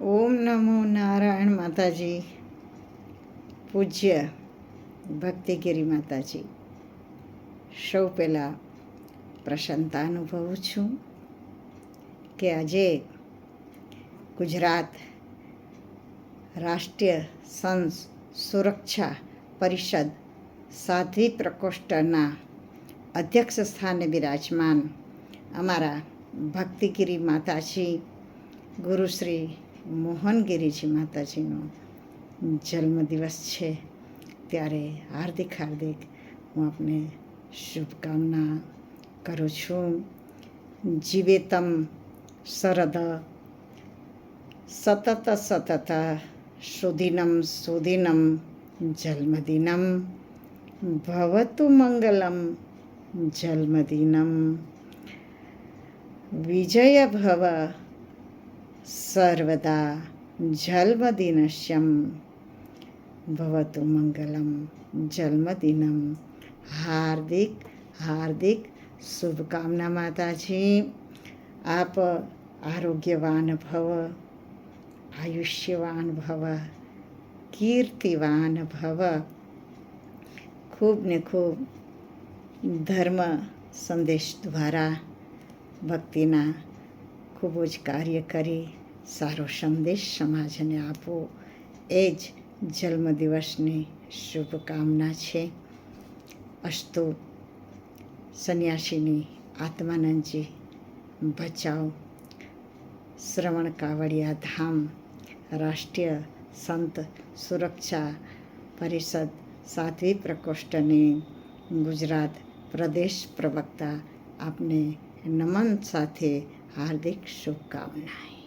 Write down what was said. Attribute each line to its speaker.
Speaker 1: ઓમ નમો નારાયણ માતાજી. પૂજ્ય ભક્તિગીરી માતાજી. સૌ પહેલાં પ્રસન્નતા અનુભવું છું કે આજે ગુજરાત રાષ્ટ્રીય સંઘ સુરક્ષા પરિષદ સાધ્વી પ્રકોષ્ઠના અધ્યક્ષ સ્થાને બિરાજમાન અમારા ભક્તિગીરી માતાજી ગુરુશ્રી મોહનગીરીજી માતાજીનો જન્મદિવસ છે. ત્યારે હાર્દિક હું આપને શુભકામના કરું છું. જીવેતમ શરદ સતત સતત સુદીનમ જન્મદિનમ ભવતુ મંગલમ જન્મદિનમ વિજય ભવ સર્વદા જન્મદિનસ્યમ ભવતુ મંગલમ જન્મદિનમ. હાર્દિક શુભકામના માતાજી. આપ આરોગ્યવાન ભવ, આયુષ્યવાન ભવ, કીર્તિવાન ભવ. ખૂબ ને ખૂબ ધર્મ સંદેશ દ્વારા ભક્તિના ખૂબ જ કાર્ય કરી સારો સંદેશ સમાજને આપો, એ જ જન્મદિવસની શુભકામના છે. અસ્તુ. સંન્યાસીની આત્માનંદજી ભચાઉ શ્રવણ કાવડિયા ધામ રાષ્ટ્રીય સંત સુરક્ષા પરિષદ સાધ્વી પ્રકોષ્ઠની ગુજરાત પ્રદેશ પ્રવક્તા આપને નમન સાથે હાર્દિક શુભકામનાએ.